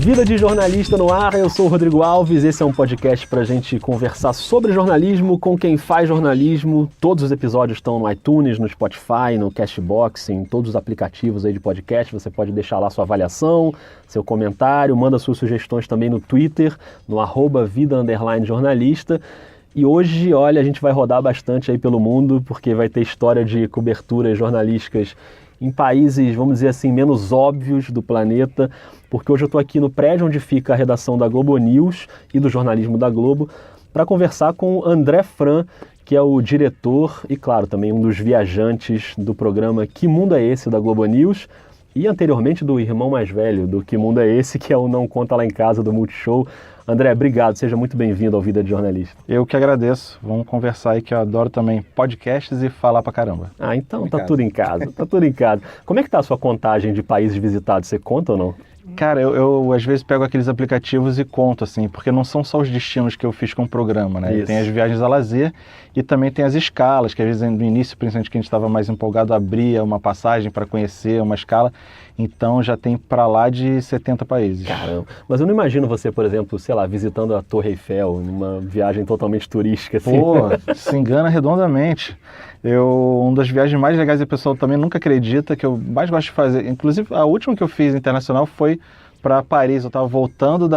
Vida de Jornalista no ar, eu sou o Rodrigo Alves, esse é um podcast para a gente conversar sobre jornalismo com quem faz jornalismo. Todos os episódios estão no iTunes, no Spotify, no Castbox, em todos os aplicativos aí de podcast. Você pode deixar lá sua avaliação, seu comentário, manda suas sugestões também no Twitter, no @vida_jornalista. E hoje, olha, a gente vai rodar bastante aí pelo mundo, porque vai ter história de coberturas jornalísticas em países, vamos dizer assim, menos óbvios do planeta, porque hoje eu estou aqui no prédio onde fica a redação da Globo News e do jornalismo da Globo, para conversar com o André Fran, que é o diretor e, claro, também um dos viajantes do programa Que Mundo é Esse, da Globo News, e anteriormente do irmão mais velho do Que Mundo é Esse, que é o Não Conta Lá em Casa, do Multishow. André, obrigado, seja muito bem-vindo ao Vida de Jornalista. Eu que agradeço, vamos conversar aí que eu adoro também podcasts e falar pra caramba. Ah, então tá tudo em casa, tá tudo em casa. Como é que tá a sua contagem de países visitados, você conta ou não? Cara, eu às vezes pego aqueles aplicativos e conto, assim, porque não são só os destinos que eu fiz com o programa, né? Tem as viagens a lazer e também tem as escalas, que às vezes no início, principalmente que a gente estava mais empolgado, abria uma passagem para conhecer uma escala, então já tem para lá de 70 países. Caramba, mas eu não imagino você, por exemplo, sei lá, visitando a Torre Eiffel, numa viagem totalmente turística, assim. Pô, se engana redondamente. Uma das viagens mais legais, e o pessoal também nunca acredita, que eu mais gosto de fazer, inclusive a última que eu fiz internacional foi para Paris. Eu estava voltando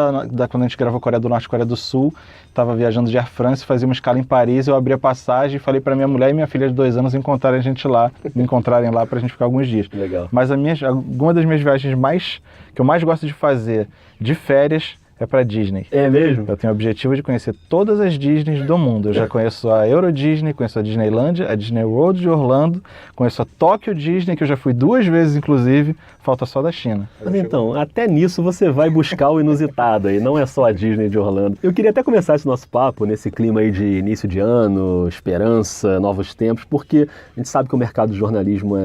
quando a gente gravou Coreia do Norte e Coreia do Sul, estava viajando de Air France, fazia uma escala em Paris, eu abri a passagem e falei para minha mulher e minha filha de 2 anos me encontrarem lá para a gente ficar alguns dias. Legal. Mas alguma das minhas viagens que eu mais gosto de fazer de férias é para Disney. É mesmo? Eu tenho o objetivo de conhecer todas as Disneys do mundo. Eu já conheço a Euro Disney, conheço a Disneylandia, a Disney World de Orlando, conheço a Tokyo Disney, que eu já fui 2 vezes, inclusive, falta só da China. Mas então, até nisso você vai buscar o inusitado aí, não é só a Disney de Orlando. Eu queria até começar esse nosso papo nesse clima aí de início de ano, esperança, novos tempos, porque a gente sabe que o mercado de jornalismo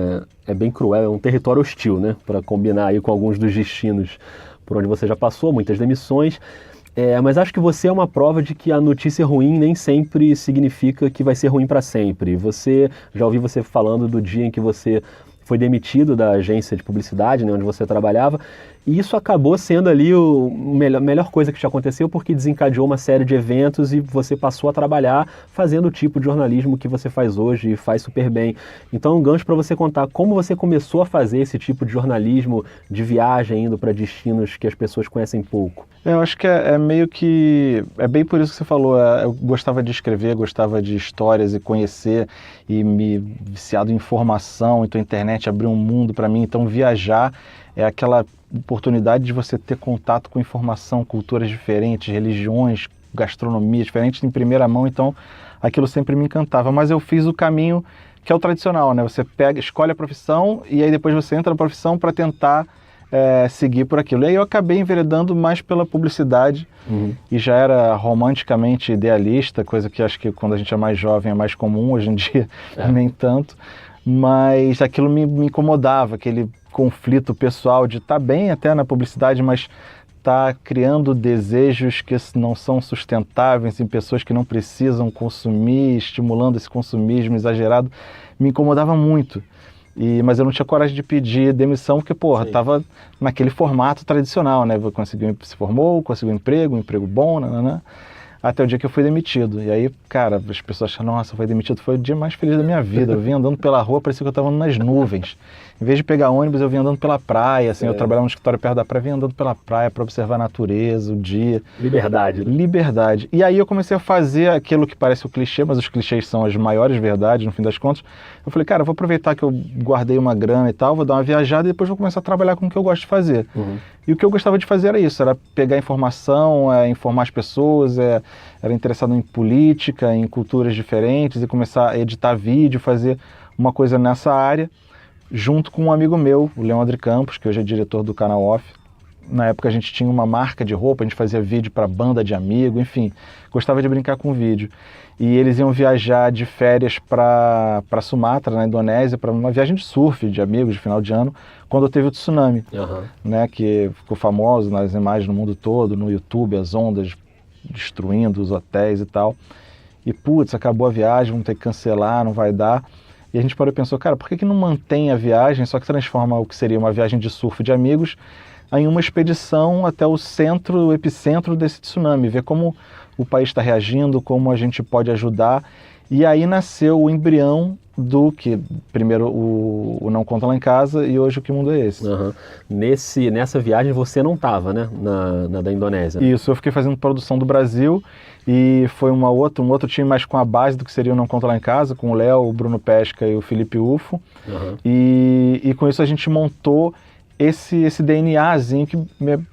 é bem cruel, é um território hostil, né? Para combinar aí com alguns dos destinos por onde você já passou, muitas demissões, mas acho que você é uma prova de que a notícia ruim nem sempre significa que vai ser ruim para sempre. Já ouvi você falando do dia em que você foi demitido da agência de publicidade, né, onde você trabalhava, e isso acabou sendo ali a melhor coisa que te aconteceu, porque desencadeou uma série de eventos e você passou a trabalhar fazendo o tipo de jornalismo que você faz hoje e faz super bem. Então, um gancho para você contar como você começou a fazer esse tipo de jornalismo de viagem, indo para destinos que as pessoas conhecem pouco. Eu acho que é meio que... É bem por isso que você falou. Eu gostava de escrever, gostava de histórias e conhecer, e me viciado em informação. Então a internet abriu um mundo para mim. Então viajar é aquela oportunidade de você ter contato com informação, culturas diferentes, religiões, gastronomia diferentes em primeira mão. Então aquilo sempre me encantava. Mas eu fiz o caminho que é o tradicional, né? Você escolhe a profissão e aí depois você entra na profissão para tentar seguir por aquilo. E aí eu acabei enveredando mais pela publicidade e já era romanticamente idealista, coisa que acho que quando a gente é mais jovem é mais comum, hoje em dia nem tanto, mas aquilo me incomodava, aquele conflito pessoal de estar bem até na publicidade, mas estar criando desejos que não são sustentáveis em pessoas que não precisam consumir, estimulando esse consumismo exagerado, me incomodava muito. Mas eu não tinha coragem de pedir demissão, porque, tava naquele formato tradicional, né? Se formou, conseguiu um emprego bom, nananã, até o dia que eu fui demitido. E aí, cara, as pessoas acharam, nossa, foi demitido, foi o dia mais feliz da minha vida. Eu vim andando pela rua, parecia que eu estava nas nuvens. Em vez de pegar ônibus, eu vim andando pela praia, assim, eu trabalhava no escritório perto da praia, vim andando pela praia para observar a natureza, o dia. Liberdade. Liberdade. E aí eu comecei a fazer aquilo que parece o clichê, mas os clichês são as maiores verdades, no fim das contas. Eu falei, cara, eu vou aproveitar que eu guardei uma grana e tal, vou dar uma viajada e depois vou começar a trabalhar com o que eu gosto de fazer. E o que eu gostava de fazer era isso, era pegar informação, informar as pessoas, era interessado em política, em culturas diferentes e começar a editar vídeo, fazer uma coisa nessa área, junto com um amigo meu, o Leandro Campos, que hoje é diretor do Canal Off. Na época a gente tinha uma marca de roupa, a gente fazia vídeo para banda de amigo, enfim, gostava de brincar com vídeo. E eles iam viajar de férias para Sumatra, na Indonésia, para uma viagem de surf de amigos de final de ano, quando teve o tsunami, né, que ficou famoso nas imagens no mundo todo, no YouTube, as ondas destruindo os hotéis e tal. E putz, acabou a viagem, vamos ter que cancelar, não vai dar. E a gente parou e pensou, cara, por que não mantém a viagem, só que transforma o que seria uma viagem de surf de amigos em uma expedição até o centro, o epicentro desse tsunami, ver como o país está reagindo, como a gente pode ajudar. E aí nasceu o embrião do que, primeiro, o Não Conta Lá em Casa e hoje o Que Mundo é Esse? Uhum. Nessa viagem você não estava, né? Na da Indonésia. Isso, eu fiquei fazendo produção do Brasil e foi um outro time mais com a base do que seria o Não Conta Lá em Casa, com o Léo, o Bruno Pesca e o Felipe Ufo. Uhum. E com isso a gente montou esse DNAzinho que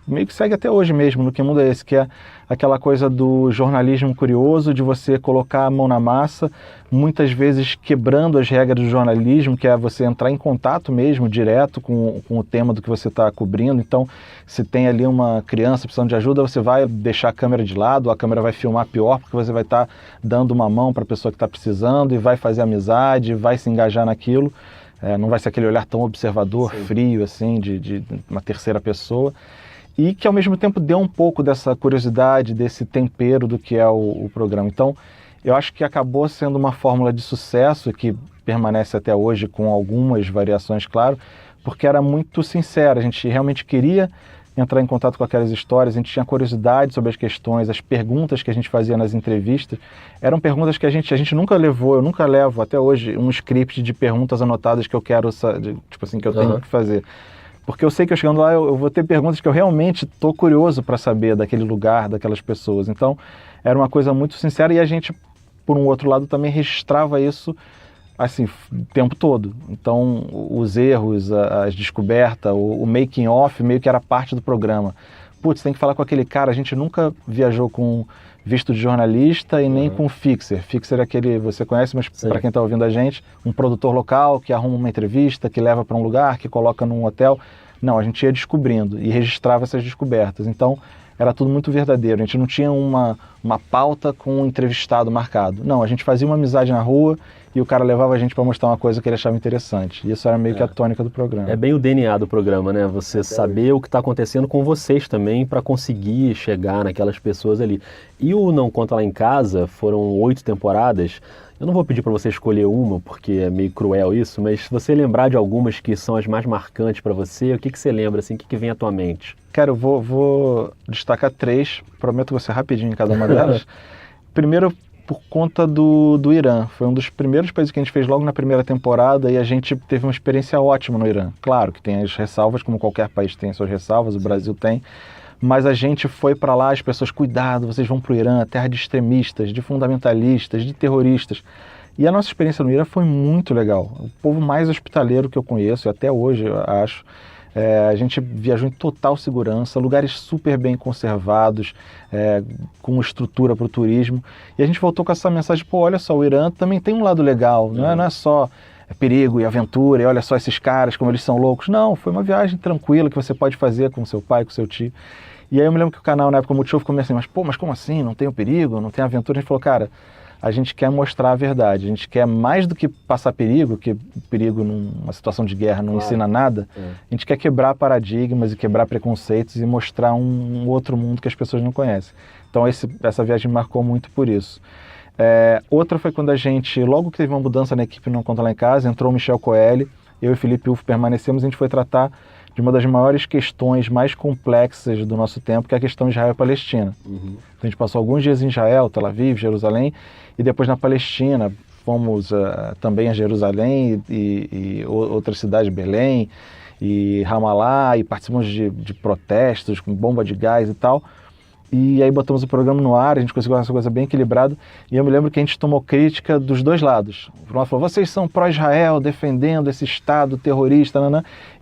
meio que segue até hoje mesmo, no Que Mundo é Esse? Que é aquela coisa do jornalismo curioso, de você colocar a mão na massa, muitas vezes quebrando as regras do jornalismo, que é você entrar em contato mesmo, direto com o tema do que você está cobrindo. Então, se tem ali uma criança precisando de ajuda, você vai deixar a câmera de lado, a câmera vai filmar pior, porque você vai estar dando uma mão para a pessoa que está precisando e vai fazer amizade, vai se engajar naquilo. Não vai ser aquele olhar tão observador, sim, frio, assim, de uma terceira pessoa. E que, ao mesmo tempo, deu um pouco dessa curiosidade, desse tempero do que é o programa. Então, eu acho que acabou sendo uma fórmula de sucesso, que permanece até hoje com algumas variações, claro, porque era muito sincera. A gente realmente queria entrar em contato com aquelas histórias, a gente tinha curiosidade sobre as questões, as perguntas que a gente fazia nas entrevistas eram perguntas que a gente nunca levou, eu nunca levo até hoje um script de perguntas anotadas que eu quero, tipo assim, que eu tenho que fazer. Porque eu sei que eu chegando lá eu vou ter perguntas que eu realmente estou curioso para saber daquele lugar, daquelas pessoas. Então, era uma coisa muito sincera e a gente, por um outro lado, também registrava isso assim, o tempo todo. Então, os erros, as descobertas, o making off meio que era parte do programa. Putz, tem que falar com aquele cara, a gente nunca viajou com visto de jornalista e nem com fixer. Fixer é aquele, você conhece, mas para quem está ouvindo a gente, um produtor local que arruma uma entrevista, que leva para um lugar, que coloca num hotel. Não, a gente ia descobrindo e registrava essas descobertas. Então, era tudo muito verdadeiro. A gente não tinha uma pauta com um entrevistado marcado. Não, a gente fazia uma amizade na rua e o cara levava a gente para mostrar uma coisa que ele achava interessante. E isso era meio que a tônica do programa. É bem o DNA do programa, né? Você saber o que está acontecendo com vocês também para conseguir chegar naquelas pessoas ali. E o Não Conta Lá em Casa, foram 8 temporadas. Eu não vou pedir para você escolher uma, porque é meio cruel isso, mas se você lembrar de algumas que são as mais marcantes para você, o que você lembra, assim, o que vem à tua mente? Cara, eu vou destacar 3, prometo você rapidinho em cada uma delas. Primeiro, por conta do Irã. Foi um dos primeiros países que a gente fez logo na primeira temporada e a gente teve uma experiência ótima no Irã. Claro que tem as ressalvas, como qualquer país tem as suas ressalvas, o Brasil tem. Mas a gente foi para lá, as pessoas, cuidado, vocês vão para o Irã, terra de extremistas, de fundamentalistas, de terroristas. E a nossa experiência no Irã foi muito legal. O povo mais hospitaleiro que eu conheço, e até hoje eu acho. A gente viajou em total segurança, lugares super bem conservados, com estrutura para o turismo. E a gente voltou com essa mensagem, pô, olha só, o Irã também tem um lado legal, não é só perigo e aventura, e olha só esses caras, como eles são loucos. Não, foi uma viagem tranquila que você pode fazer com seu pai, com seu tio. E aí eu me lembro que o canal, na época, o Multishow ficou meio assim, mas como assim? Não tem o perigo, não tem aventura? A gente falou, cara, a gente quer mostrar a verdade, a gente quer mais do que passar perigo, que perigo numa situação de guerra não ensina nada, a gente quer quebrar paradigmas e quebrar preconceitos e mostrar um outro mundo que as pessoas não conhecem. Então essa viagem me marcou muito por isso. Outra foi quando a gente, logo que teve uma mudança na equipe Não Conta Lá em Casa, entrou o Michel Coelho, eu e o Felipe Ufo permanecemos, a gente foi tratar de uma das maiores questões mais complexas do nosso tempo, que é a questão Israel-Palestina. Então a gente passou alguns dias em Israel, Tel Aviv, Jerusalém, e depois na Palestina, fomos também a Jerusalém e outras cidades, Belém e Ramallah, e participamos de protestos com bomba de gás e tal. E aí botamos o programa no ar, a gente conseguiu essa coisa bem equilibrada, e eu me lembro que a gente tomou crítica dos dois lados. O lado falou, vocês são pró-Israel, defendendo esse Estado terrorista,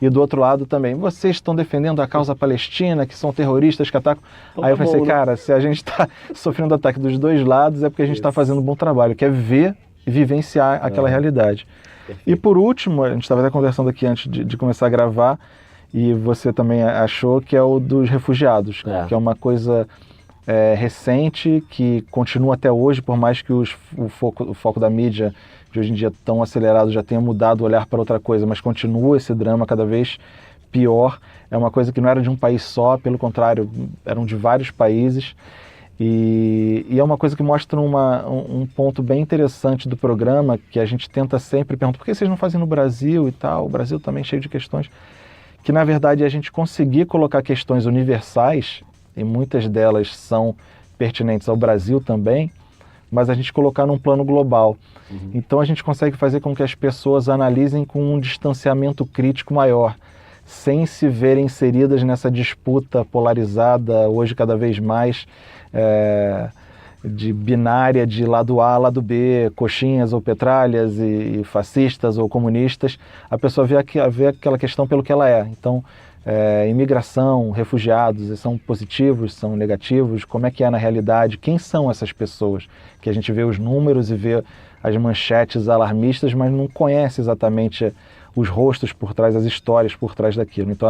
e do outro lado também, vocês estão defendendo a causa palestina, que são terroristas que atacam. Então, aí eu pensei, cara, se a gente está sofrendo ataque dos dois lados, é porque a gente está fazendo um bom trabalho, que é ver e vivenciar aquela realidade. E por último, a gente estava até conversando aqui antes de começar a gravar, e você também achou, que é o dos refugiados, que é uma coisa recente, que continua até hoje, por mais que o foco da mídia de hoje em dia tão acelerado já tenha mudado o olhar para outra coisa, mas continua esse drama cada vez pior. É uma coisa que não era de um país só, pelo contrário, eram de vários países. E é uma coisa que mostra um ponto bem interessante do programa, que a gente tenta sempre perguntar, por que vocês não fazem no Brasil e tal? O Brasil também é cheio de questões. que na verdade a gente conseguir colocar questões universais, e muitas delas são pertinentes ao Brasil também, mas a gente colocar num plano global. Então a gente consegue fazer com que as pessoas analisem com um distanciamento crítico maior, sem se verem inseridas nessa disputa polarizada, hoje cada vez mais de binária, de lado A, lado B, coxinhas ou petralhas, e fascistas ou comunistas. A pessoa vê aquela questão pelo que ela é. Então, imigração, refugiados, são positivos, são negativos, como é que é na realidade, quem são essas pessoas? Que a gente vê os números e vê as manchetes alarmistas, mas não conhece exatamente os rostos por trás, as histórias por trás daquilo. Então,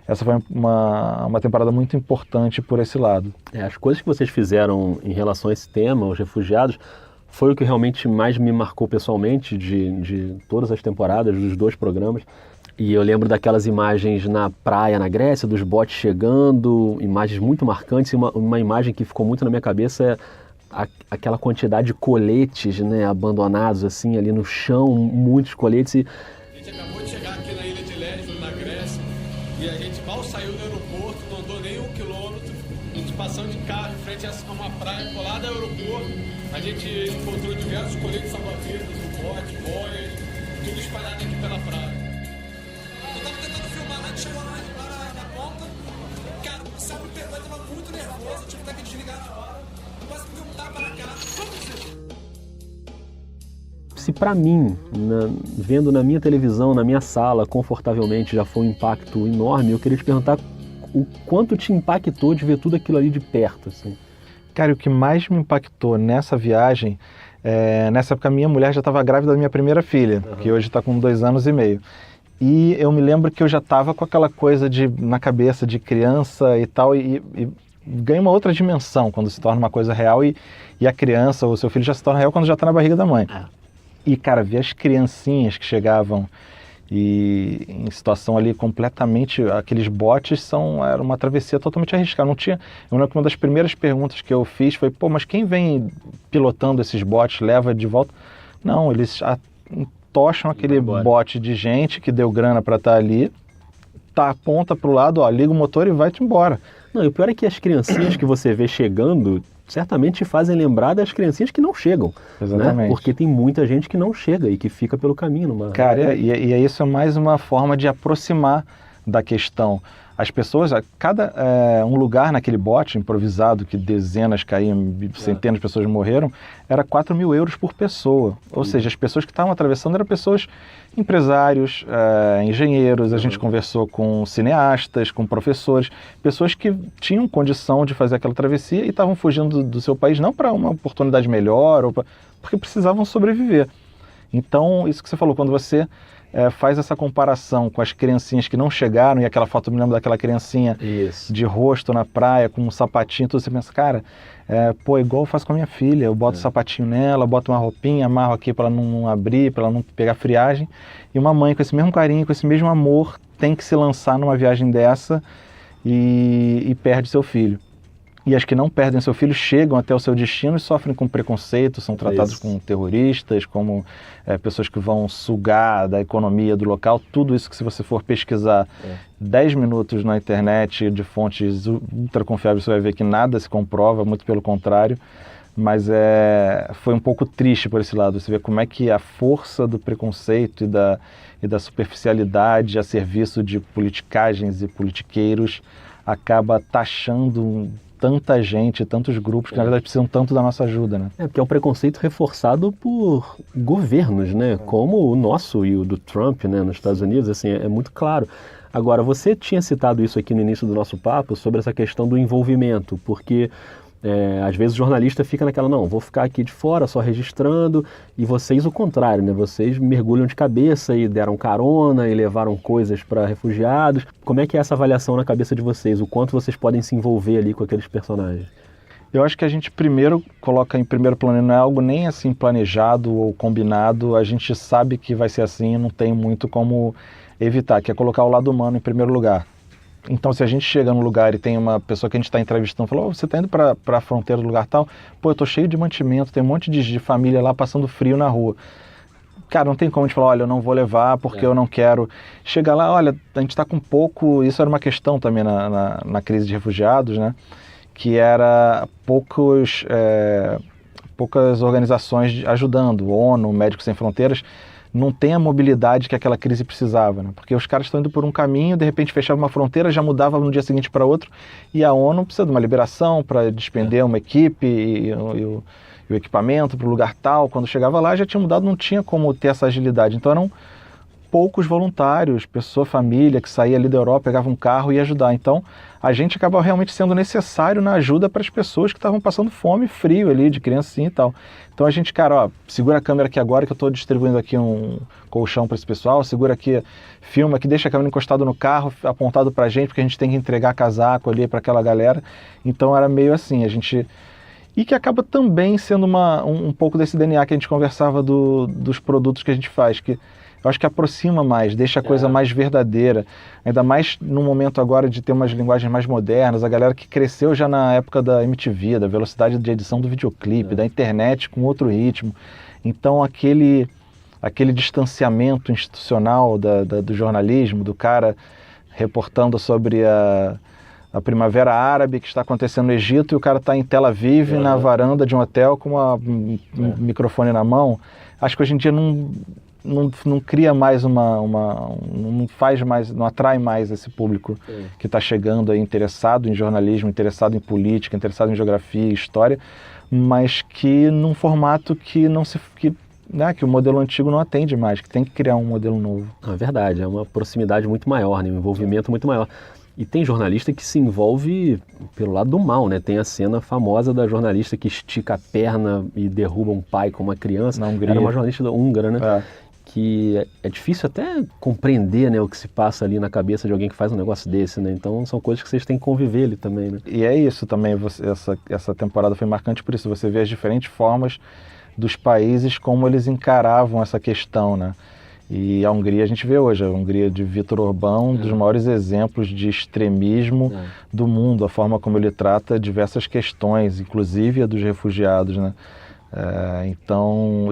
essa foi uma temporada muito importante por esse lado. As coisas que vocês fizeram em relação a esse tema, os refugiados, foi o que realmente mais me marcou pessoalmente de todas as temporadas, dos 2 programas. E eu lembro daquelas imagens na praia, na Grécia, dos botes chegando, imagens muito marcantes. E uma imagem que ficou muito na minha cabeça é aquela quantidade de coletes, né, abandonados assim ali no chão, muitos coletes. A gente acabou de chegar aqui na ilha de Lesbos, na Grécia, e a gente mal saiu do aeroporto, não andou nem 1 quilômetro, a gente passando de carro em frente a uma praia colada ao aeroporto, a gente encontrou diversos coletes salva-vidas, bote, boias, tudo espalhado aqui pela praia. Eu tava tentando filmar, a gente chegou lá na ponta, cara, o céu me pegou, eu tava muito nervoso, eu tive que desligar na hora, quase que deu um tapa na cara. Se para mim, vendo na minha televisão, na minha sala, confortavelmente, já foi um impacto enorme, eu queria te perguntar o quanto te impactou de ver tudo aquilo ali de perto, assim. Cara, o que mais me impactou nessa viagem, nessa época minha mulher já estava grávida da minha primeira filha, que hoje está com 2 anos e meio. E eu me lembro que eu já estava com aquela coisa na cabeça de criança e tal, e ganha uma outra dimensão quando se torna uma coisa real, e a criança ou o seu filho já se torna real quando já está na barriga da mãe. E, cara, ver as criancinhas que chegavam e em situação ali completamente... Aqueles botes era uma travessia totalmente arriscada. Não tinha... Eu lembro que uma das primeiras perguntas que eu fiz foi, mas quem vem pilotando esses botes, leva de volta? Não, eles tocham aquele bote de gente que deu grana para estar ali, aponta para o lado, liga o motor e vai-te embora. Não, e o pior é que as criancinhas que você vê chegando certamente te fazem lembrar das criancinhas que não chegam. Exatamente. Né? Porque tem muita gente que não chega e que fica pelo caminho. Cara, e isso é mais uma forma de aproximar da questão. As pessoas, um lugar naquele bote improvisado, que dezenas caíam, centenas de pessoas morreram, era 4 mil euros por pessoa. Ou seja, as pessoas que estavam atravessando eram pessoas, empresários, engenheiros, a gente conversou com cineastas, com professores, pessoas que tinham condição de fazer aquela travessia e estavam fugindo do seu país, não para uma oportunidade melhor, porque precisavam sobreviver. Então, isso que você falou, quando você faz essa comparação com as criancinhas que não chegaram, e aquela foto, eu me lembro daquela criancinha de rosto na praia, com um sapatinho, tudo, você pensa, cara, igual eu faço com a minha filha, eu boto o sapatinho nela, boto uma roupinha, amarro aqui para ela não abrir, para ela não pegar friagem, e uma mãe com esse mesmo carinho, com esse mesmo amor, tem que se lançar numa viagem dessa e perde seu filho. E as que não perdem seu filho chegam até o seu destino e sofrem com preconceito, são tratados como terroristas, como pessoas que vão sugar da economia do local. Tudo isso que, se você for pesquisar 10 minutos na internet de fontes ultra confiáveis, você vai ver que nada se comprova, muito pelo contrário. Mas foi um pouco triste por esse lado. Você vê como é que a força do preconceito e da superficialidade a serviço de politicagens e politiqueiros acaba taxando tanta gente, tantos grupos que na verdade precisam tanto da nossa ajuda, né? Porque é um preconceito reforçado por governos, né? Como o nosso e o do Trump, né, nos Estados Unidos, assim, é muito claro. Agora, você tinha citado isso aqui no início do nosso papo, sobre essa questão do envolvimento, porque às vezes o jornalista fica naquela, não, vou ficar aqui de fora só registrando, e vocês o contrário, né? Vocês mergulham de cabeça e deram carona e levaram coisas para refugiados. Como é que é essa avaliação na cabeça de vocês? O quanto vocês podem se envolver ali com aqueles personagens? Eu acho que a gente primeiro coloca em primeiro plano, não é algo nem assim planejado ou combinado, a gente sabe que vai ser assim, não tem muito como evitar, que é colocar o lado humano em primeiro lugar. Então, se a gente chega num lugar e tem uma pessoa que a gente está entrevistando, fala, você está indo para a fronteira do lugar tal? Eu estou cheio de mantimento, tem um monte de família lá passando frio na rua. cara, não tem como a gente falar, olha, eu não vou levar porque eu não quero. Chega lá, olha, a gente está com pouco, isso era uma questão também na crise de refugiados, né? Que era poucas organizações ajudando, ONU, Médicos Sem Fronteiras, não tem a mobilidade que aquela crise precisava, né? Porque os caras estão indo por um caminho, de repente fechava uma fronteira, já mudava no dia seguinte para outro, e a ONU precisa de uma liberação para despender uma equipe e o equipamento para o lugar tal. Quando chegava lá já tinha mudado, não tinha como ter essa agilidade. Então eram poucos voluntários, família que saía ali da Europa, pegava um carro e ia ajudar. Então a gente acaba realmente sendo necessário na ajuda para as pessoas que estavam passando fome e frio ali, de criancinha e tal. Então a gente, cara, ó, segura a câmera aqui agora que eu estou distribuindo aqui um colchão para esse pessoal, segura aqui, filma aqui, deixa a câmera encostada no carro, apontado para a gente, porque a gente tem que entregar casaco ali para aquela galera. Então era meio assim, a gente... E que acaba também sendo um pouco desse DNA que a gente conversava dos produtos que a gente faz, que eu acho que aproxima mais, deixa a coisa mais verdadeira, ainda mais no momento agora de ter umas linguagens mais modernas, a galera que cresceu já na época da MTV, da velocidade de edição do videoclipe, da internet com outro ritmo. Então aquele distanciamento institucional do jornalismo, do cara reportando sobre a Primavera Árabe que está acontecendo no Egito e o cara está em Tel Aviv, na varanda de um hotel com um microfone na mão. Acho que hoje em dia não cria mais não faz mais, não atrai mais esse público que está chegando aí interessado em jornalismo, interessado em política, interessado em geografia, história, mas que num formato que o modelo antigo não atende mais, que tem que criar um modelo novo. É verdade, é uma proximidade muito maior, né? Um envolvimento muito maior. E tem jornalista que se envolve pelo lado do mal, né? Tem a cena famosa da jornalista que estica a perna e derruba um pai com uma criança. Na Hungria. Era uma jornalista húngara, né? Que é difícil até compreender, né, o que se passa ali na cabeça de alguém que faz um negócio desse, né? Então são coisas que vocês têm que conviver ali também, né? E é isso também, essa temporada foi marcante por isso. Você vê as diferentes formas dos países como eles encaravam essa questão, né? E a Hungria a gente vê hoje, a Hungria de Viktor Orbán, um dos maiores exemplos de extremismo do mundo, a forma como ele trata diversas questões, inclusive a dos refugiados, né? Então,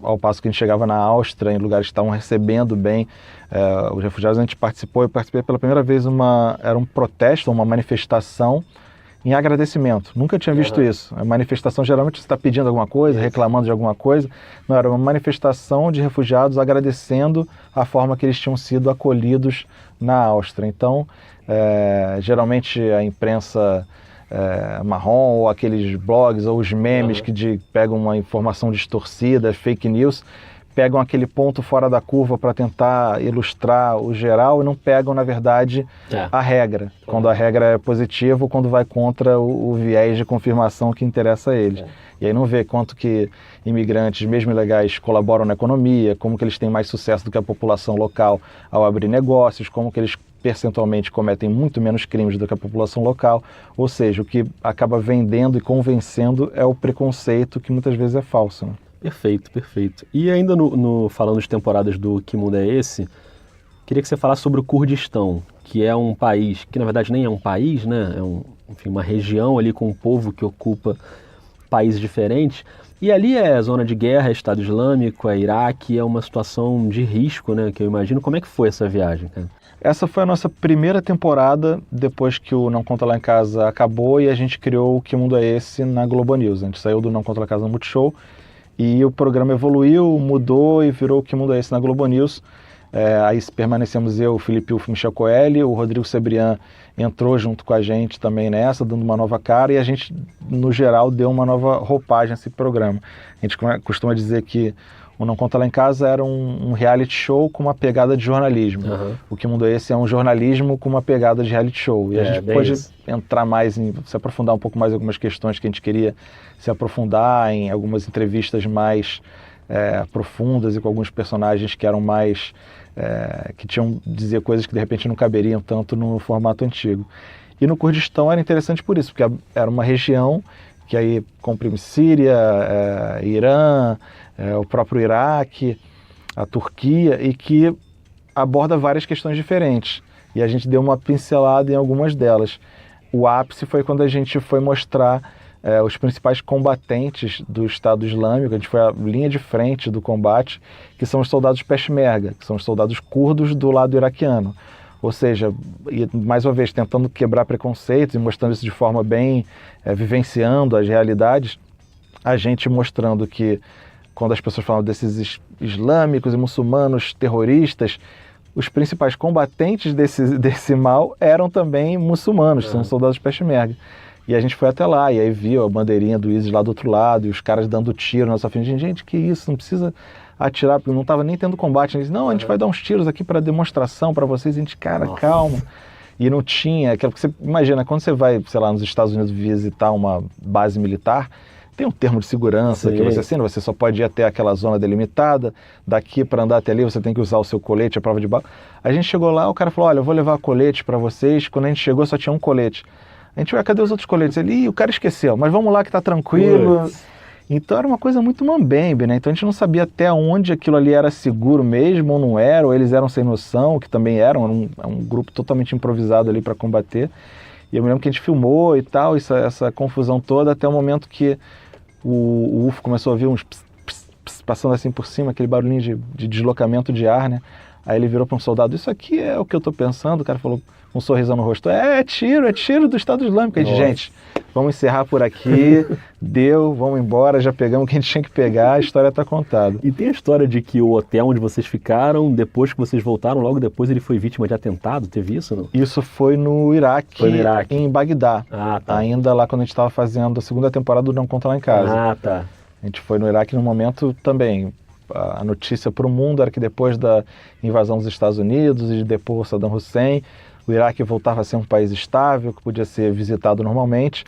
ao passo que a gente chegava na Áustria, em lugares que estavam recebendo bem os refugiados, eu participei pela primeira vez, era um protesto, uma manifestação em agradecimento. Nunca tinha visto isso. A manifestação, geralmente você está pedindo alguma coisa, reclamando de alguma coisa. Não, era uma manifestação de refugiados agradecendo a forma que eles tinham sido acolhidos na Áustria. Então, geralmente a imprensa marrom, ou aqueles blogs, ou os memes que pegam uma informação distorcida, fake news, pegam aquele ponto fora da curva para tentar ilustrar o geral e não pegam, na verdade, a regra. Quando a regra é positiva ou quando vai contra o viés de confirmação que interessa a eles. E aí não vê quanto que imigrantes, mesmo ilegais, colaboram na economia, como que eles têm mais sucesso do que a população local ao abrir negócios, como que eles percentualmente cometem muito menos crimes do que a população local. Ou seja, o que acaba vendendo e convencendo é o preconceito, que muitas vezes é falso, né? Perfeito, perfeito. E ainda falando de temporadas do Que Mundo é Esse, queria que você falasse sobre o Kurdistão, que é um país, que na verdade nem é um país, né? É uma região ali com um povo que ocupa países diferentes. E ali é zona de guerra, é Estado Islâmico, é Iraque, é uma situação de risco, né? Que eu imagino. Como é que foi essa viagem, cara? Essa foi a nossa primeira temporada depois que o Não Conta Lá em Casa acabou e a gente criou o Que Mundo é Esse na Globo News. A gente saiu do Não Conta Lá em Casa no Multishow e o programa evoluiu, mudou e virou o Que Mundo é Esse na Globo News. Aí permanecemos eu, o Felipe Uf, Michel Coelho, o Rodrigo Sebrián entrou junto com a gente também nessa, dando uma nova cara, e a gente, no geral, deu uma nova roupagem a esse programa. A gente costuma dizer que o Não Conta Lá em Casa era um reality show com uma pegada de jornalismo. O Que Mundo é Esse é um jornalismo com uma pegada de reality show. E a gente pode entrar mais, se aprofundar um pouco mais em algumas questões que a gente queria se aprofundar, em algumas entrevistas mais profundas e com alguns personagens que eram mais... que dizer coisas que de repente não caberiam tanto no formato antigo. E no Kurdistão era interessante por isso, porque era uma região que aí comprime Síria, Irã, o próprio Iraque, a Turquia, e que aborda várias questões diferentes. E a gente deu uma pincelada em algumas delas. O ápice foi quando a gente foi mostrar os principais combatentes do Estado Islâmico. A gente foi a linha de frente do combate, que são os soldados Peshmerga, que são os soldados curdos do lado iraquiano. Ou seja, mais uma vez, tentando quebrar preconceitos e mostrando isso de forma bem, vivenciando as realidades, a gente mostrando que quando as pessoas falam desses islâmicos e muçulmanos terroristas, os principais combatentes desse mal eram também muçulmanos, são soldados Peshmerga. E a gente foi até lá, e aí viu a bandeirinha do ISIS lá do outro lado, e os caras dando tiro na nossa frente. Gente, que isso, não precisa atirar, porque não estava nem tendo combate. A gente disse, não, a gente vai dar uns tiros aqui para demonstração para vocês. A gente, cara, calma. E não tinha, aquilo que você imagina, quando você vai, sei lá, nos Estados Unidos visitar uma base militar, tem um termo de segurança que você assina, você só pode ir até aquela zona delimitada, daqui para andar até ali você tem que usar o seu colete, a prova de bala. A gente chegou lá, o cara falou, olha, eu vou levar colete para vocês. Quando a gente chegou só tinha um colete. A gente, cadê os outros coletes? Ele, o cara esqueceu, mas vamos lá que tá tranquilo. Então era uma coisa muito mambembe, né? Então a gente não sabia até onde aquilo ali era seguro mesmo ou não era, ou eles eram sem noção, que também eram, um grupo totalmente improvisado ali para combater. E eu me lembro que a gente filmou e tal, essa confusão toda, até o momento que o UFO começou a ouvir uns pss, pss, pss, passando assim por cima, aquele barulhinho de deslocamento de ar, né? Aí ele virou para um soldado, isso aqui é o que eu tô pensando, o cara falou com um sorrisão no rosto, é tiro do Estado Islâmico. A gente, vamos encerrar por aqui, vamos embora, já pegamos o que a gente tinha que pegar, a história está contada. E tem a história de que o hotel onde vocês ficaram, depois que vocês voltaram, logo depois ele foi vítima de atentado, teve isso, não? Isso foi no Iraque, em Bagdá, ainda lá quando a gente estava fazendo a segunda temporada do Não Conta Lá em Casa. A gente foi no Iraque num momento também, a notícia para o mundo era que depois da invasão dos Estados Unidos e de depor Saddam Hussein, o Iraque voltava a ser um país estável, que podia ser visitado normalmente.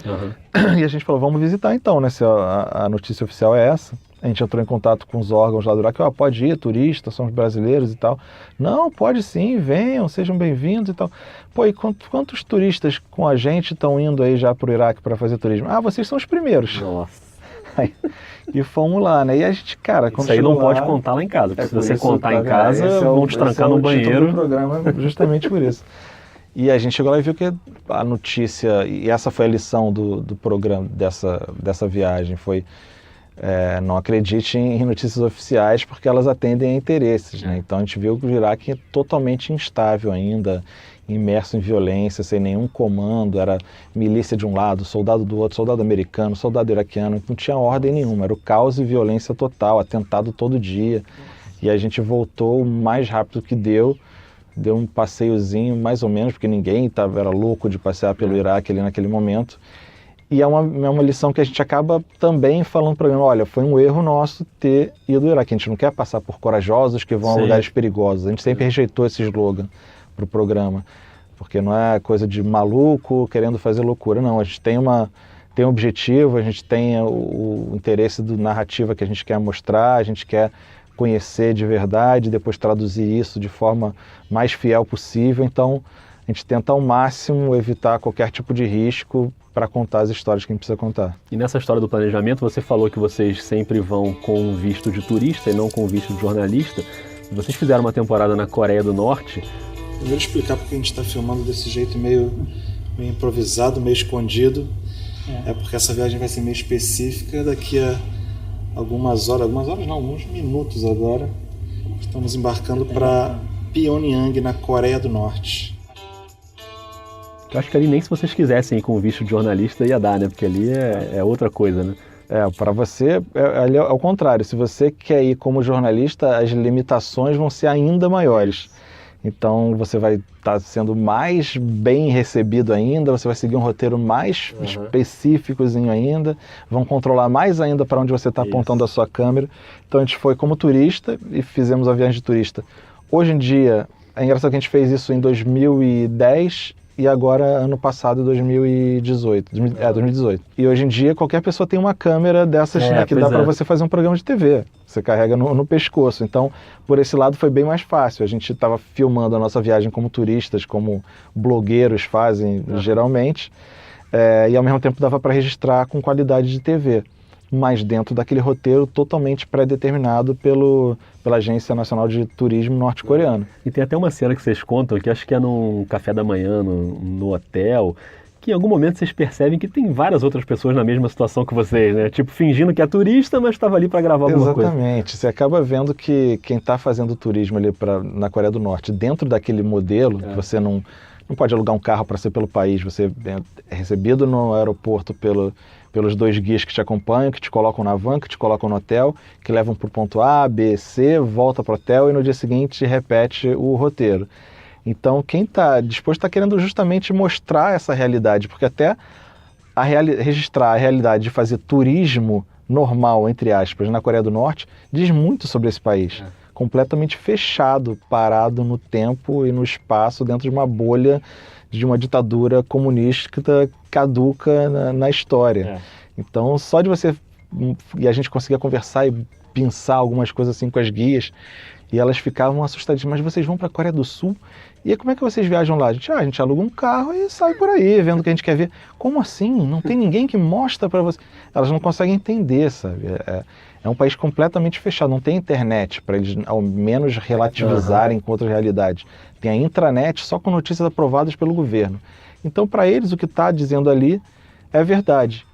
E a gente falou, vamos visitar então, né? Se a notícia oficial é essa. A gente entrou em contato com os órgãos lá do Iraque, pode ir, turista, somos brasileiros e tal. Não, pode sim, venham, sejam bem-vindos e tal. Pô, e quantos turistas com a gente estão indo aí já para o Iraque para fazer turismo? Vocês são os primeiros. Nossa. E fomos lá, né? E a gente, cara, quando isso aí não pode contar lá em casa, porque se você contar em casa, vão te trancar no banheiro. Do programa, justamente por isso. E a gente chegou lá e viu que a notícia, e essa foi a lição do programa, dessa viagem, foi não acredite em notícias oficiais porque elas atendem a interesses, né? Então a gente viu que o Iraque é totalmente instável ainda, imerso em violência, sem nenhum comando, era milícia de um lado, soldado do outro, soldado americano, soldado iraquiano, não tinha ordem nenhuma, era o caos e violência total, atentado todo dia. E a gente voltou o mais rápido que deu um passeiozinho mais ou menos, porque ninguém era louco de passear pelo Iraque ali naquele momento. E é uma lição que a gente acaba também falando para o programa, olha, foi um erro nosso ter ido ao Iraque, a gente não quer passar por corajosos que vão a lugares perigosos, a gente sempre rejeitou esse slogan para o programa, porque não é coisa de maluco querendo fazer loucura, não, a gente tem um objetivo, a gente tem o interesse da narrativa que a gente quer mostrar, a gente quer conhecer de verdade, depois traduzir isso de forma mais fiel possível, então a gente tenta ao máximo evitar qualquer tipo de risco para contar as histórias que a gente precisa contar. E nessa história do planejamento, você falou que vocês sempre vão com visto de turista e não com visto de jornalista. Vocês fizeram uma temporada na Coreia do Norte. Primeiro explicar porque a gente está filmando desse jeito meio improvisado, meio escondido. É porque essa viagem vai ser meio específica. Daqui a alguns minutos agora, estamos embarcando para Pyongyang, na Coreia do Norte. Eu acho que ali nem se vocês quisessem ir com visto de jornalista ia dar, né? Porque ali é outra coisa, né? Para você, ali é o contrário. Se você quer ir como jornalista, as limitações vão ser ainda maiores. Então você vai estar sendo mais bem recebido ainda, você vai seguir um roteiro mais específicozinho ainda, vão controlar mais ainda para onde você está apontando a sua câmera. Então a gente foi como turista e fizemos a viagem de turista. Hoje em dia, é engraçado que a gente fez isso em 2010 e agora ano passado, 2018. E hoje em dia qualquer pessoa tem uma câmera dessas que dá para você fazer um programa de TV. Você carrega no pescoço. Então, por esse lado foi bem mais fácil. A gente estava filmando a nossa viagem como turistas, como blogueiros fazem geralmente, e ao mesmo tempo dava para registrar com qualidade de TV, mas dentro daquele roteiro totalmente pré-determinado pela Agência Nacional de Turismo norte-coreana. E tem até uma cena que vocês contam, que acho que é num café da manhã, no hotel, que em algum momento vocês percebem que tem várias outras pessoas na mesma situação que vocês, né? Tipo, fingindo que é turista, mas estava ali para gravar alguma coisa. Exatamente. Você acaba vendo que quem está fazendo turismo ali na Coreia do Norte, dentro daquele modelo, que você não pode alugar um carro para ser pelo país, você é recebido no aeroporto pelos 2 guias que te acompanham, que te colocam na van, que te colocam no hotel, que levam para o ponto A, B, C, volta para o hotel e no dia seguinte repete o roteiro. Então, quem está disposto está querendo justamente mostrar essa realidade, porque até registrar a realidade de fazer turismo normal, entre aspas, na Coreia do Norte, diz muito sobre esse país. Completamente fechado, parado no tempo e no espaço, dentro de uma bolha de uma ditadura comunista caduca na história. Então, só de você... E a gente conseguia conversar e pensar algumas coisas assim com as guias, e elas ficavam assustadas. Mas vocês vão para a Coreia do Sul? E como é que vocês viajam lá? A gente aluga um carro e sai por aí, vendo o que a gente quer ver. Como assim? Não tem ninguém que mostra para você. Elas não conseguem entender, sabe? É um país completamente fechado, não tem internet para eles ao menos relativizarem com outras realidades. Tem a intranet só com notícias aprovadas pelo governo. Então, para eles, o que está dizendo ali é verdade.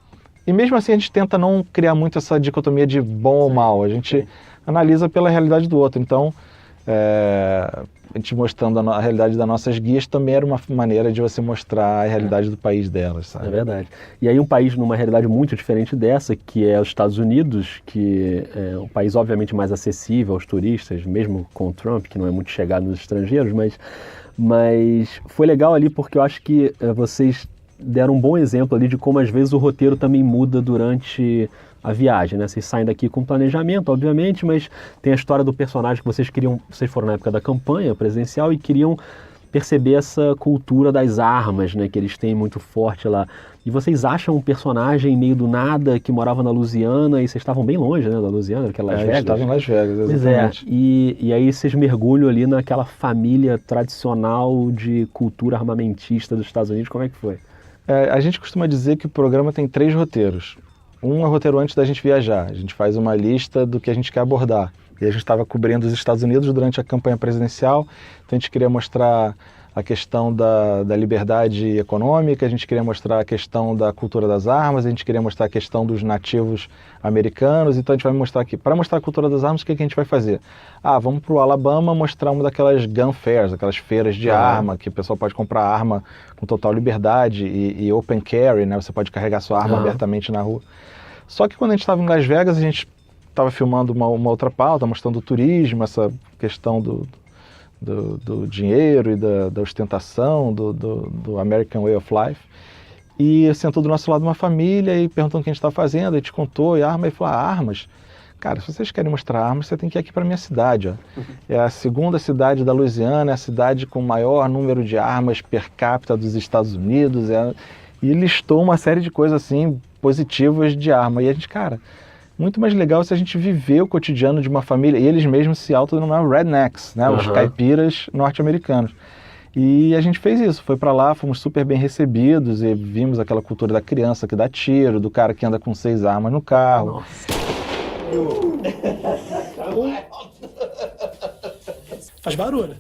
E mesmo assim, a gente tenta não criar muito essa dicotomia de bom ou mal. A gente analisa pela realidade do outro. Então, a gente mostrando a realidade das nossas guias também era uma maneira de você mostrar a realidade do país delas, sabe? É verdade. E aí um país numa realidade muito diferente dessa, que é os Estados Unidos, que é um país obviamente mais acessível aos turistas, mesmo com o Trump, que não é muito chegado nos estrangeiros, mas foi legal ali porque eu acho que vocês deram um bom exemplo ali de como às vezes o roteiro também muda durante a viagem, né? Vocês saem daqui com planejamento, obviamente, mas tem a história do personagem que vocês foram na época da campanha presidencial e queriam perceber essa cultura das armas, né? Que eles têm muito forte lá. E vocês acham um personagem meio do nada que morava na Louisiana e vocês estavam bem longe, né? Da Louisiana, que é Las Vegas. A gente estava em Las Vegas, exatamente. Pois é. E aí vocês mergulham ali naquela família tradicional de cultura armamentista dos Estados Unidos. Como é que foi? A gente costuma dizer que o programa tem 3 roteiros. Um é o roteiro antes da gente viajar. A gente faz uma lista do que a gente quer abordar. E a gente estava cobrindo os Estados Unidos durante a campanha presidencial, então a gente queria mostrar a questão da liberdade econômica, a gente queria mostrar a questão da cultura das armas, a gente queria mostrar a questão dos nativos americanos. Então a gente vai mostrar aqui, para mostrar a cultura das armas, o que a gente vai fazer? Vamos para o Alabama mostrar uma daquelas gun fairs, aquelas feiras de arma, que o pessoal pode comprar arma com total liberdade e open carry, né? Você pode carregar sua arma abertamente na rua. Só que quando a gente estava em Las Vegas, a gente estava filmando uma outra pauta, mostrando o turismo, essa questão do dinheiro e da ostentação, do American Way of Life. E sentou do nosso lado uma família e perguntou o que a gente estava fazendo, a gente contou, e arma, e falou, armas? Cara, se vocês querem mostrar armas, você tem que ir aqui para a minha cidade. Ó. É a segunda cidade da Louisiana, é a cidade com o maior número de armas per capita dos Estados Unidos. E listou uma série de coisas assim, positivas de arma. E a gente, cara, muito mais legal se a gente viver o cotidiano de uma família, e eles mesmos se autodenominaram rednecks, né? Os caipiras norte-americanos. E a gente fez isso, foi para lá, fomos super bem recebidos e vimos aquela cultura da criança que dá tiro, do cara que anda com 6 armas no carro. Nossa. Faz barulho.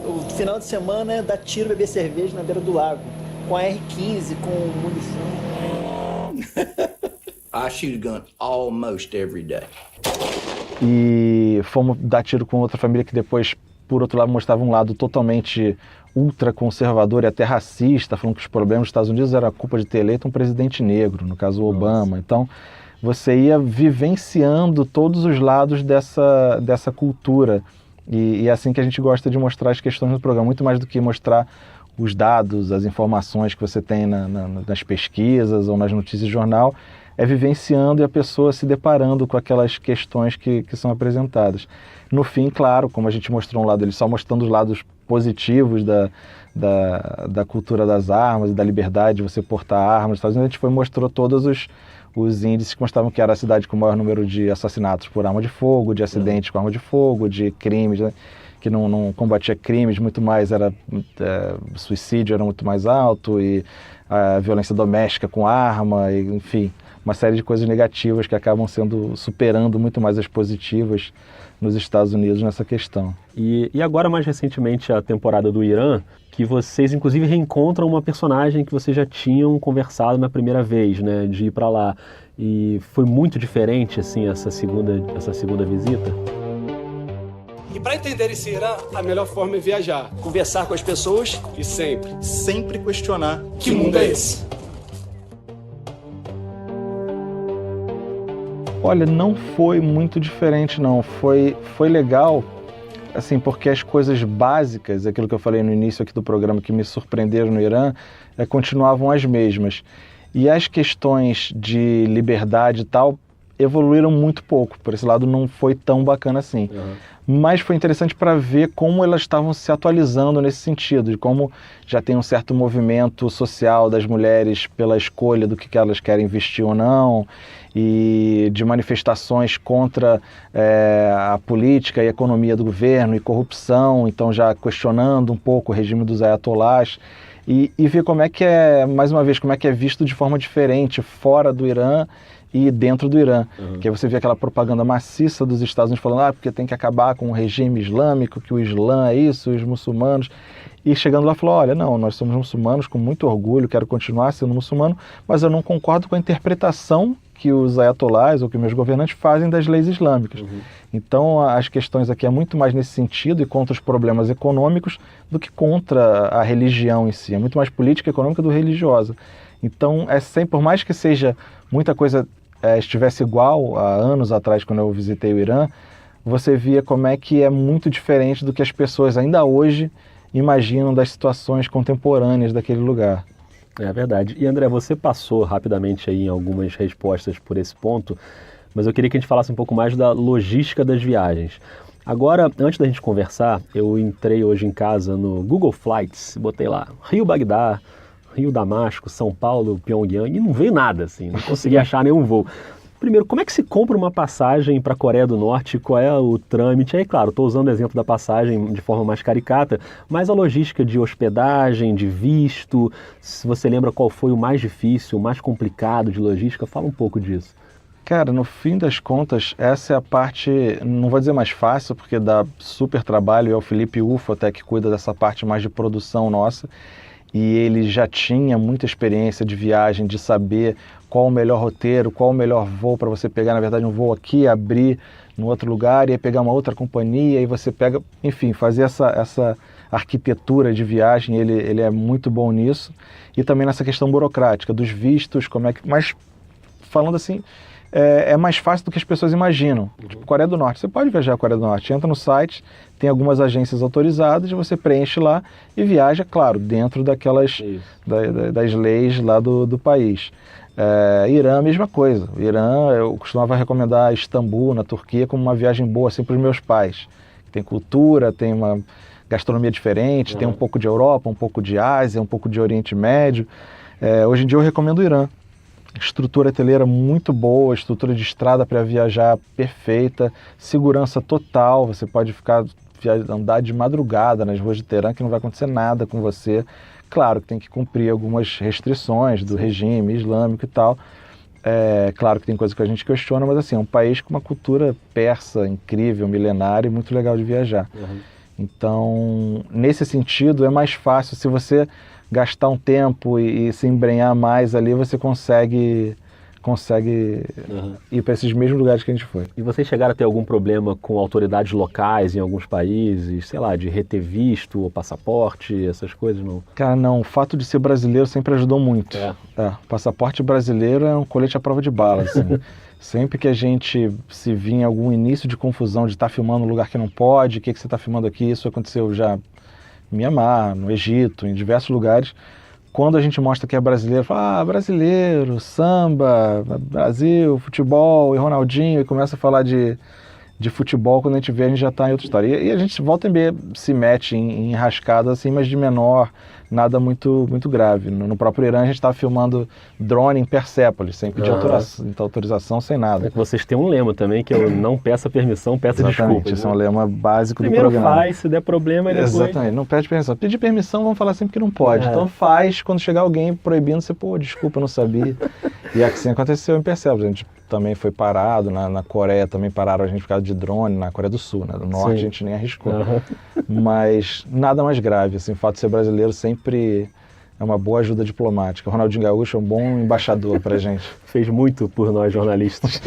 O final de semana é dar tiro, beber cerveja na beira do lago, com a R15, com munição. I shoot a gun almost every day. E fomos dar tiro com outra família que depois, por outro lado, mostrava um lado totalmente ultraconservador e até racista, falando que os problemas dos Estados Unidos era a culpa de ter eleito um presidente negro, no caso o Obama. Então, você ia vivenciando todos os lados dessa cultura. E é assim que a gente gosta de mostrar as questões no programa, muito mais do que mostrar os dados, as informações que você tem nas pesquisas ou nas notícias de jornal, é vivenciando e a pessoa se deparando com aquelas questões que são apresentadas. No fim, claro, como a gente mostrou um lado, ele só mostrando os lados positivos da cultura das armas e da liberdade de você portar armas nos Estados Unidos, a gente mostrou todos os índices que mostravam que era a cidade com o maior número de assassinatos por arma de fogo, de acidentes com arma de fogo, de crimes, né, que não combatia crimes, muito mais suicídio era muito mais alto, e a violência doméstica com arma, e, enfim, uma série de coisas negativas que acabam superando muito mais as positivas nos Estados Unidos nessa questão. E agora, mais recentemente, a temporada do Irã, que vocês, inclusive, reencontram uma personagem que vocês já tinham conversado na primeira vez, né, de ir para lá. E foi muito diferente, assim, essa segunda visita? E para entender esse Irã, a melhor forma é viajar. Conversar com as pessoas E sempre. Sempre questionar Que mundo é esse? Olha, não foi muito diferente, não. Foi legal, assim, porque as coisas básicas, aquilo que eu falei no início aqui do programa, que me surpreenderam no Irã, continuavam as mesmas. E as questões de liberdade e tal evoluíram muito pouco. Por esse lado, não foi tão bacana assim. Mas foi interessante para ver como elas estavam se atualizando nesse sentido, de como já tem um certo movimento social das mulheres pela escolha do que elas querem vestir ou não, e de manifestações contra a política e a economia do governo e corrupção, então já questionando um pouco o regime dos ayatolás, e ver como é que mais uma vez, como é que é visto de forma diferente fora do Irã e dentro do Irã. Que aí você vê aquela propaganda maciça dos Estados Unidos falando porque tem que acabar com o regime islâmico, que o Islã é isso, os muçulmanos. E chegando lá falou, olha, não, nós somos muçulmanos com muito orgulho, quero continuar sendo muçulmano, mas eu não concordo com a interpretação que os ayatolás ou que meus governantes fazem das leis islâmicas. Então as questões aqui é muito mais nesse sentido e contra os problemas econômicos do que contra a religião em si. É muito mais política, econômica do que religiosa. Então, sempre, por mais que seja muita coisa estivesse igual há anos atrás, quando eu visitei o Irã, você via como é que é muito diferente do que as pessoas ainda hoje imaginam das situações contemporâneas daquele lugar. É verdade. E André, você passou rapidamente aí em algumas respostas por esse ponto, mas eu queria que a gente falasse um pouco mais da logística das viagens. Agora, antes da gente conversar, eu entrei hoje em casa no Google Flights, botei lá Rio-Bagdá, Rio-Damasco, São Paulo, Pyongyang, e não veio nada, assim, não consegui achar nenhum voo. Primeiro, como é que se compra uma passagem para a Coreia do Norte? Qual é o trâmite? Aí, claro, estou usando o exemplo da passagem de forma mais caricata, mas a logística de hospedagem, de visto, se você lembra qual foi o mais difícil, o mais complicado de logística, fala um pouco disso. Cara, no fim das contas, essa é a parte, não vou dizer mais fácil, porque dá super trabalho, é o Felipe Ufo até que cuida dessa parte mais de produção nossa, e ele já tinha muita experiência de viagem, de saber qual o melhor roteiro, qual o melhor voo para você pegar, na verdade, um voo aqui, abrir no outro lugar, e aí pegar uma outra companhia, e você pega, enfim, fazer essa arquitetura de viagem, ele é muito bom nisso, e também nessa questão burocrática, dos vistos, mas falando assim, é mais fácil do que as pessoas imaginam. Tipo, Coreia do Norte, você pode viajar à Coreia do Norte, entra no site, tem algumas agências autorizadas, você preenche lá e viaja, claro, dentro daquelas das leis lá do país. Irã, a mesma coisa. Irã, eu costumava recomendar Istambul, na Turquia, como uma viagem boa assim, para os meus pais. Tem cultura, tem uma gastronomia diferente, tem um pouco de Europa, um pouco de Ásia, um pouco de Oriente Médio. Hoje em dia eu recomendo o Irã. Estrutura hoteleira muito boa, estrutura de estrada para viajar perfeita, segurança total, você pode andar de madrugada nas ruas de Teherã que não vai acontecer nada com você. Claro que tem que cumprir algumas restrições do regime islâmico e tal. Claro que tem coisa que a gente questiona, mas assim, é um país com uma cultura persa incrível, milenária e muito legal de viajar. Então, nesse sentido, é mais fácil. Se você gastar um tempo e se embrenhar mais ali, você consegue ir para esses mesmos lugares que a gente foi. E vocês chegaram a ter algum problema com autoridades locais em alguns países, sei lá, de reter visto ou passaporte, essas coisas, não? Cara, não. O fato de ser brasileiro sempre ajudou muito. Passaporte brasileiro é um colete à prova de bala, assim. Sempre que a gente se vinha em algum início de confusão de estar filmando um lugar que não pode, o que você está filmando aqui, isso aconteceu já em Mianmar, no Egito, em diversos lugares. Quando a gente mostra que é brasileiro, fala, brasileiro, samba, Brasil, futebol, e Ronaldinho, e começa a falar de futebol, quando a gente vê, a gente já está em outra história. E a gente volta e meia se mete em enrascada assim, mas de menor nada muito grave. No próprio Irã a gente estava filmando drone em Persépolis, sem pedir autorização, sem nada. Vocês têm um lema também, que é o não peça permissão, peça desculpas. Esse é um lema básico Primeiro do programa. Faz, se der problema, depois... Exatamente, não pede permissão. Pedir permissão, vamos falar sempre que não pode. Então faz, quando chegar alguém proibindo, você, desculpa, eu não sabia. E assim aconteceu em Persépolis. A gente também foi parado, na Coreia também pararam a gente por causa de drone, na Coreia do Sul, né? Do Norte a gente nem arriscou. Mas nada mais grave, assim, o fato de ser brasileiro sempre é uma boa ajuda diplomática. O Ronaldinho Gaúcho é um bom embaixador pra gente. Fez muito por nós jornalistas.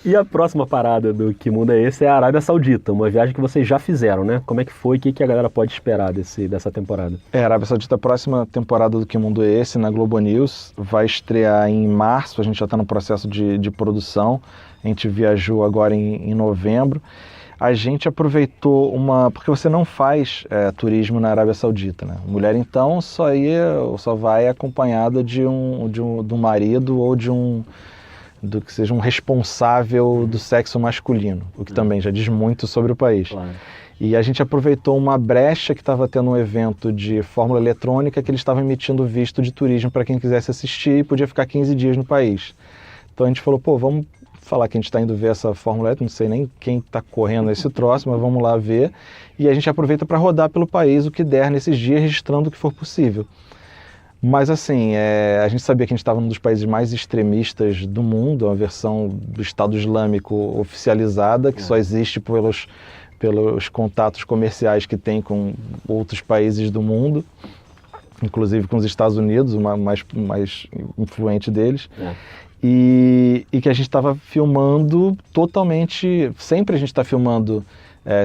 E a próxima parada do Que Mundo é Esse é a Arábia Saudita, uma viagem que vocês já fizeram, né? Como é que foi? O que a galera pode esperar dessa temporada? A Arábia Saudita, a próxima temporada do Que Mundo é Esse, na Globo News, vai estrear em março, a gente já está no processo de produção, a gente viajou agora em novembro. A gente aproveitou porque você não faz turismo na Arábia Saudita, né? Mulher, então, só vai acompanhada de um marido ou do que seja um responsável do sexo masculino, o que também já diz muito sobre o país. Claro. E a gente aproveitou uma brecha que estava tendo um evento de Fórmula Eletrônica que eles estavam emitindo visto de turismo para quem quisesse assistir e podia ficar 15 dias no país. Então a gente falou, vamos falar que a gente está indo ver essa Fórmula Eletrônica, não sei nem quem está correndo esse troço, mas vamos lá ver. E a gente aproveita para rodar pelo país o que der nesses dias, registrando o que for possível. Mas assim, a gente sabia que a gente estava num dos países mais extremistas do mundo, uma versão do Estado Islâmico oficializada, que só existe pelos contatos comerciais que tem com outros países do mundo, inclusive com os Estados Unidos, o mais influente deles. E que a gente estava filmando totalmente, sempre a gente está filmando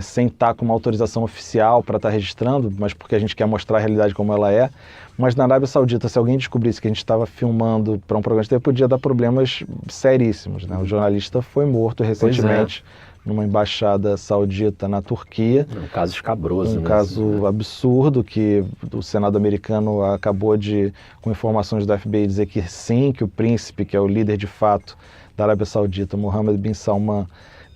sem estar com uma autorização oficial para estar registrando, mas porque a gente quer mostrar a realidade como ela é. Mas na Arábia Saudita, se alguém descobrisse que a gente estava filmando para um programa de TV, podia dar problemas seríssimos, né? O jornalista foi morto recentemente numa embaixada saudita na Turquia. Um caso escabroso, um caso absurdo, que o Senado americano acabou com informações do FBI, dizer que sim, que o príncipe, que é o líder de fato da Arábia Saudita, Mohammed bin Salman,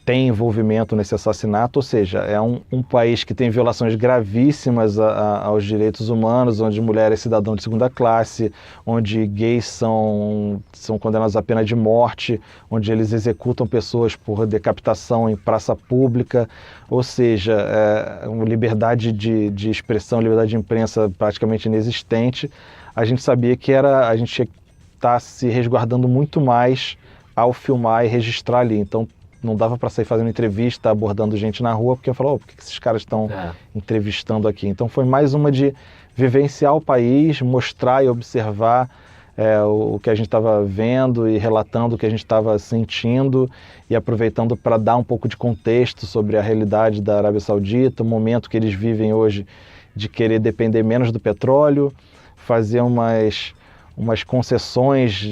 tem envolvimento nesse assassinato, ou seja, é um país que tem violações gravíssimas aos direitos humanos, onde mulher é cidadão de segunda classe, onde gays são condenados à pena de morte, onde eles executam pessoas por decapitação em praça pública, ou seja, uma liberdade de expressão, liberdade de imprensa praticamente inexistente. A gente sabia que a gente tinha que estar se resguardando muito mais ao filmar e registrar ali, então não dava para sair fazendo entrevista, abordando gente na rua, porque eu falava, por que esses caras estão entrevistando aqui? Então foi mais uma de vivenciar o país, mostrar e observar o que a gente estava vendo e relatando o que a gente estava sentindo e aproveitando para dar um pouco de contexto sobre a realidade da Arábia Saudita, o momento que eles vivem hoje de querer depender menos do petróleo, fazer umas concessões,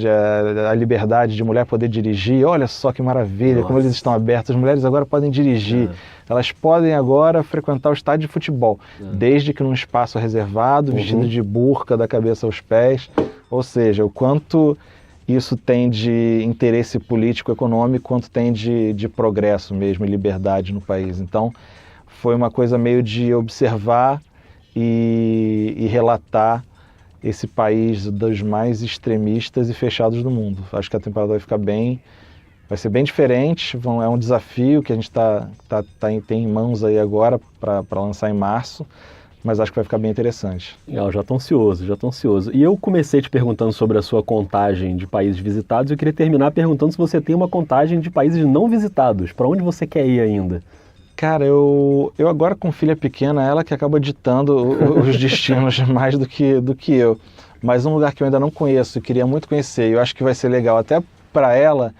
a liberdade de mulher poder dirigir. Olha só que maravilha, como eles estão abertos. As mulheres agora podem dirigir. Elas podem agora frequentar o estádio de futebol, desde que num espaço reservado, vestido de burca da cabeça aos pés. Ou seja, o quanto isso tem de interesse político, econômico, quanto tem de progresso mesmo e liberdade no país. Então, foi uma coisa meio de observar e relatar esse país dos mais extremistas e fechados do mundo. Acho que a temporada vai ser bem diferente, é um desafio que a gente tem em mãos aí agora para lançar em março, mas acho que vai ficar bem interessante. Já estou ansioso. E eu comecei te perguntando sobre a sua contagem de países visitados e eu queria terminar perguntando se você tem uma contagem de países não visitados. Para onde você quer ir ainda? Cara, eu agora com filha pequena, ela que acaba ditando os destinos mais do que eu. Mas um lugar que eu ainda não conheço e queria muito conhecer, e eu acho que vai ser legal até para ela,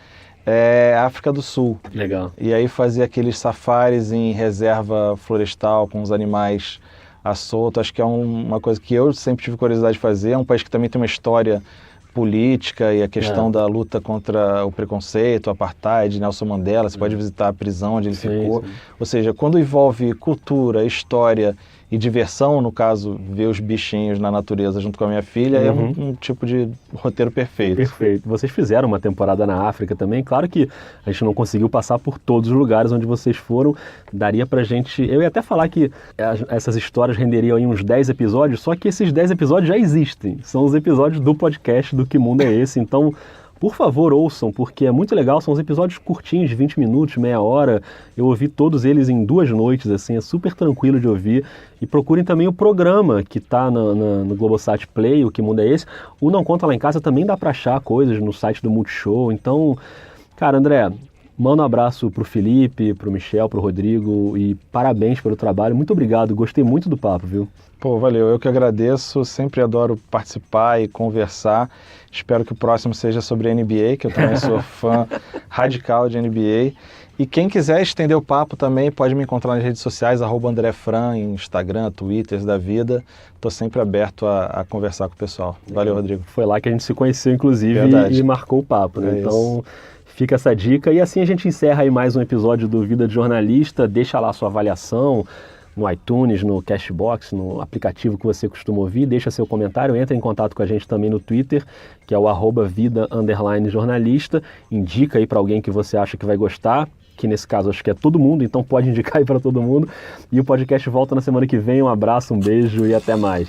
é a África do Sul. Legal. E aí fazer aqueles safaris em reserva florestal com os animais à solta. Acho que é uma coisa que eu sempre tive curiosidade de fazer. É um país que também tem uma história política e a questão da luta contra o preconceito, o apartheid, Nelson Mandela. Você pode visitar a prisão onde ele ficou. Sim. Ou seja, quando envolve cultura, história e diversão, no caso, ver os bichinhos na natureza junto com a minha filha, é um tipo de roteiro perfeito. Perfeito. Vocês fizeram uma temporada na África também. Claro que a gente não conseguiu passar por todos os lugares onde vocês foram. Daria pra gente... Eu ia até falar que essas histórias renderiam aí uns 10 episódios, só que esses 10 episódios já existem. São os episódios do podcast do Que Mundo é Esse? Então, por favor, ouçam, porque é muito legal. São os episódios curtinhos, de 20 minutos, meia hora. Eu ouvi todos eles em 2 noites, assim, é super tranquilo de ouvir. E procurem também o programa que está no Globosat Play, o Que Mundo é Esse? O Não Conta Lá em Casa também dá para achar coisas no site do Multishow. Então, cara, André, manda um abraço pro Felipe, pro Michel, pro Rodrigo e parabéns pelo trabalho. Muito obrigado, gostei muito do papo, viu? Pô, valeu, eu que agradeço, sempre adoro participar e conversar. Espero que o próximo seja sobre NBA, que eu também sou fã radical de NBA. E quem quiser estender o papo também pode me encontrar nas redes sociais, @AndréFran, em Instagram, Twitter da vida. Estou sempre aberto a conversar com o pessoal. Valeu, Rodrigo. Foi lá que a gente se conheceu, inclusive, e marcou o papo, né? Então, fica essa dica. E assim a gente encerra aí mais um episódio do Vida de Jornalista. Deixa lá a sua avaliação no iTunes, no Cashbox, no aplicativo que você costuma ouvir, deixa seu comentário, entra em contato com a gente também no Twitter, que é o @vida_jornalista, indica aí para alguém que você acha que vai gostar, que nesse caso acho que é todo mundo, então pode indicar aí para todo mundo, e o podcast volta na semana que vem. Um abraço, um beijo e até mais.